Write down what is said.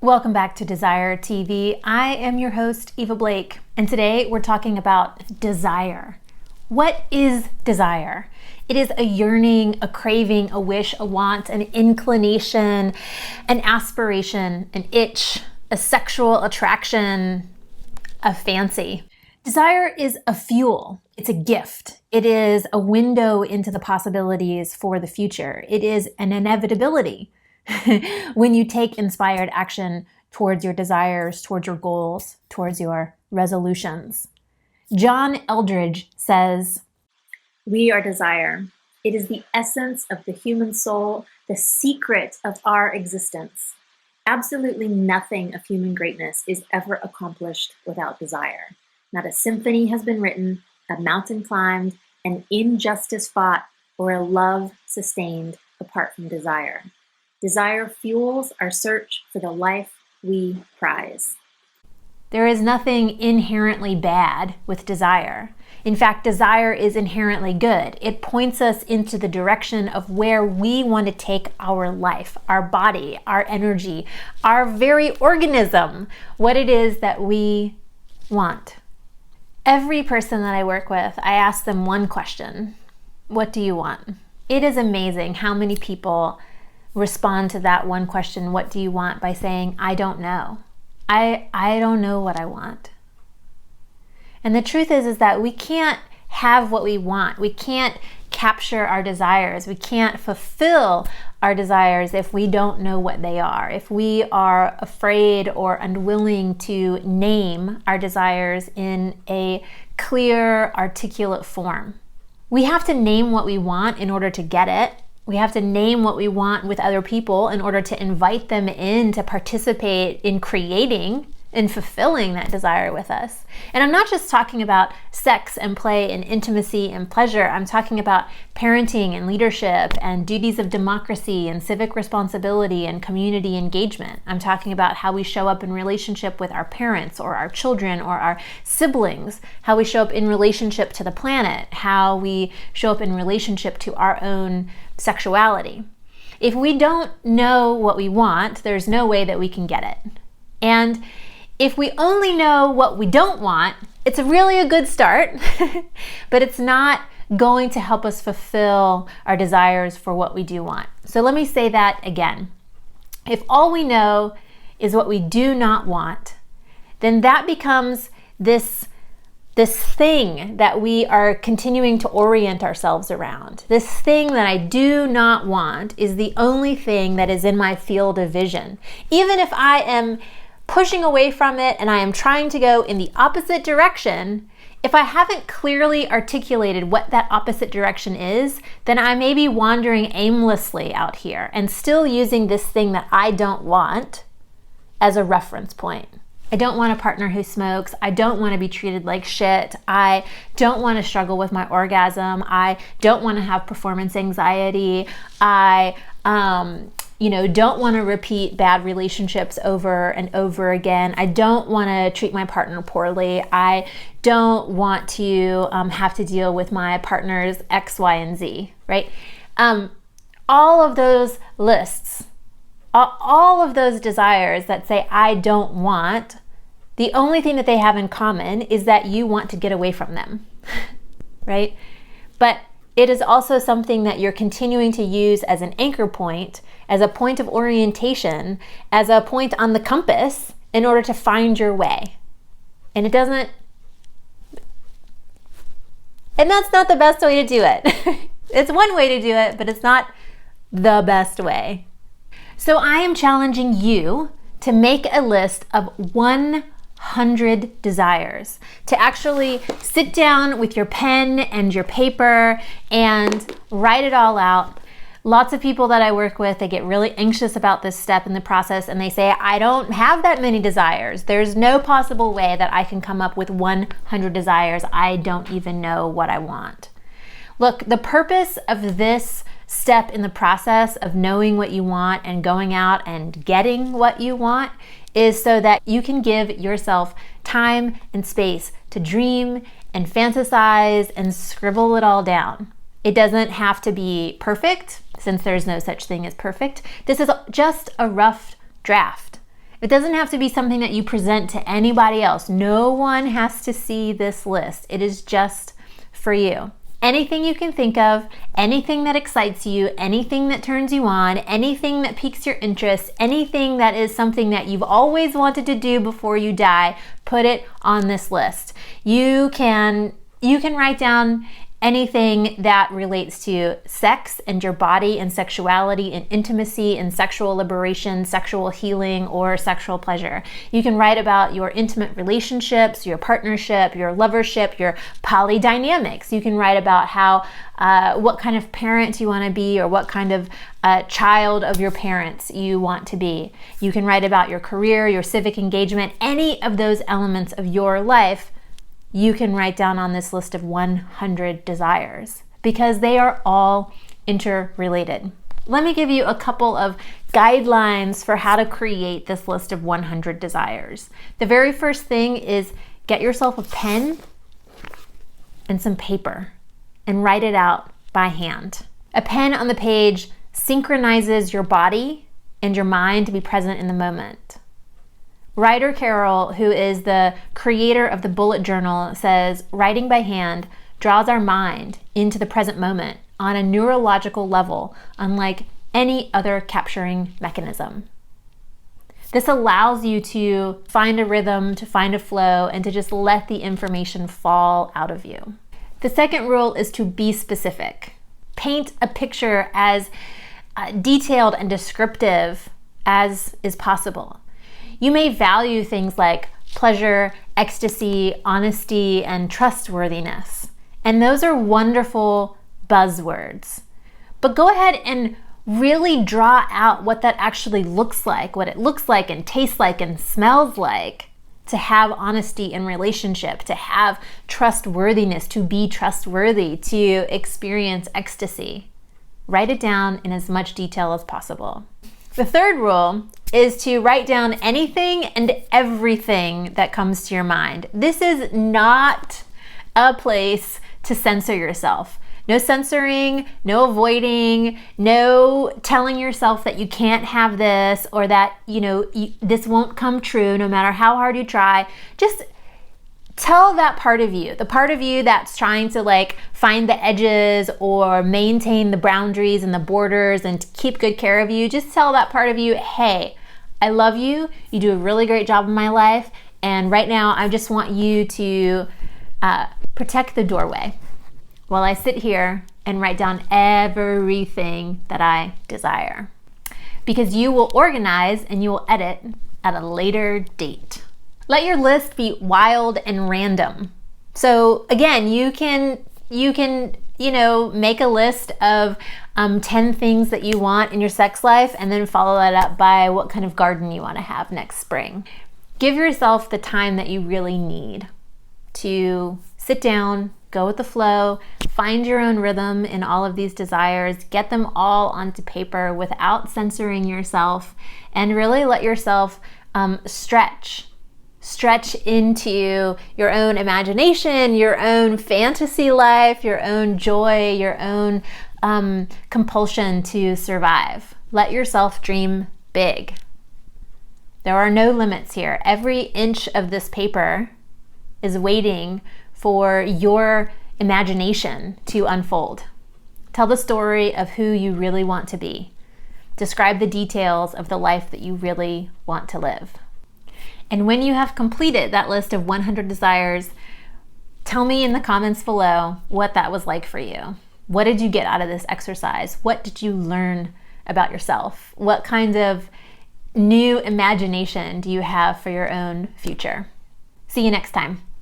Welcome back to Desire TV. I am your host, Eva Blake, and today we're talking about desire. What is desire? It is a yearning, a craving, a wish, a want, an inclination, an aspiration, an itch, a sexual attraction, a fancy. Desire is a fuel. It's a gift. It is a window into the possibilities for the future. It is an inevitability. When you take inspired action towards your desires, towards your goals, towards your resolutions. John Eldredge says, "We are desire. It is the essence of the human soul, the secret of our existence. Absolutely nothing of human greatness is ever accomplished without desire. Not a symphony has been written, a mountain climbed, an injustice fought, or a love sustained apart from desire. Desire fuels our search for the life we prize." There is nothing inherently bad with desire. In fact, desire is inherently good. It points us into the direction of where we want to take our life, our body, our energy, our very organism, what it is that we want. Every person that I work with, I ask them one question: what do you want? It is amazing how many people respond to that one question, what do you want, by saying, I don't know. I don't know what I want. And the truth is that we can't have what we want. We can't capture our desires. We can't fulfill our desires if we don't know what they are. If we are afraid or unwilling to name our desires in a clear, articulate form. We have to name what we want in order to get it. We have to name what we want with other people in order to invite them in to participate in creating and fulfilling that desire with us. And I'm not just talking about sex and play and intimacy and pleasure. I'm talking about parenting and leadership and duties of democracy and civic responsibility and community engagement. I'm talking about how we show up in relationship with our parents or our children or our siblings, how we show up in relationship to the planet, how we show up in relationship to our own sexuality. If we don't know what we want, there's no way that we can get it. And if we only know what we don't want, it's really a good start, but it's not going to help us fulfill our desires for what we do want. So let me say that again. If all we know is what we do not want, then that becomes this thing that we are continuing to orient ourselves around. This thing that I do not want is the only thing that is in my field of vision. Even if I am pushing away from it and I am trying to go in the opposite direction, if I haven't clearly articulated what that opposite direction is, then I may be wandering aimlessly out here and still using this thing that I don't want as a reference point. I don't want a partner who smokes. I don't want to be treated like shit. I don't want to struggle with my orgasm. I don't want to have performance anxiety. I don't want to repeat bad relationships over and over again. I don't want to treat my partner poorly. I don't want to have to deal with my partner's X, Y, and Z, right? All of those lists, all of those desires that say I don't want, the only thing that they have in common is that you want to get away from them, right? But it is also something that you're continuing to use as an anchor point, as a point of orientation, as a point on the compass in order to find your way. And that's not the best way to do it. It's one way to do it, but it's not the best way. So I am challenging you to make a list of 100 desires, to actually sit down with your pen and your paper and write it all out. Lots of people that I work with, they get really anxious about this step in the process and they say, I don't have that many desires. There's no possible way that I can come up with 100 desires. I don't even know what I want. Look, the purpose of this step in the process of knowing what you want and going out and getting what you want is so that you can give yourself time and space to dream and fantasize and scribble it all down. It doesn't have to be perfect, since there's no such thing as perfect. This is just a rough draft. It doesn't have to be something that you present to anybody else. No one has to see this list. It is just for you. Anything you can think of, anything that excites you, anything that turns you on, anything that piques your interest, anything that is something that you've always wanted to do before you die, put it on this list. You can write down anything that relates to sex and your body and sexuality and intimacy and sexual liberation, sexual healing, or sexual pleasure. You can write about your intimate relationships, your partnership, your lovership, your polydynamics. You can write about how what kind of parent you want to be, or what kind of child of your parents you want to be. You can write about your career, your civic engagement, any of those elements of your life. You can write down on this list of 100 desires, because they are all interrelated. Let me give you a couple of guidelines for how to create this list of 100 desires. The very first thing is get yourself a pen and some paper and write it out by hand. A pen on the page synchronizes your body and your mind to be present in the moment. Ryder Carroll, who is the creator of the bullet journal, says writing by hand draws our mind into the present moment on a neurological level, unlike any other capturing mechanism. This allows you to find a rhythm, to find a flow, and to just let the information fall out of you. The second rule is to be specific. Paint a picture as detailed and descriptive as is possible. You may value things like pleasure, ecstasy, honesty, and trustworthiness. And those are wonderful buzzwords. But go ahead and really draw out what that actually looks like, what it looks like and tastes like and smells like to have honesty in relationship, to have trustworthiness, to be trustworthy, to experience ecstasy. Write it down in as much detail as possible. The third rule is to write down anything and everything that comes to your mind. This is not a place to censor yourself. No censoring, no avoiding, no telling yourself that you can't have this, or that, this won't come true no matter how hard you try. Just tell that part of you, the part of you that's trying to find the edges or maintain the boundaries and the borders and to keep good care of you. Just tell that part of you, hey, I love you. You do a really great job in my life. And right now, I just want you to protect the doorway while I sit here and write down everything that I desire. Because you will organize and you will edit at a later date. Let your list be wild and random. So again, you can make a list of 10 things that you want in your sex life, and then follow that up by what kind of garden you want to have next spring. Give yourself the time that you really need to sit down, go with the flow, find your own rhythm in all of these desires, get them all onto paper without censoring yourself, and really let yourself stretch into your own imagination, your own fantasy life, your own joy, your own compulsion to survive. Let yourself dream big. There are no limits here. Every inch of this paper is waiting for your imagination to unfold. Tell the story of who you really want to be. Describe the details of the life that you really want to live. And when you have completed that list of 100 desires, tell me in the comments below what that was like for you. What did you get out of this exercise? What did you learn about yourself? What kind of new imagination do you have for your own future? See you next time.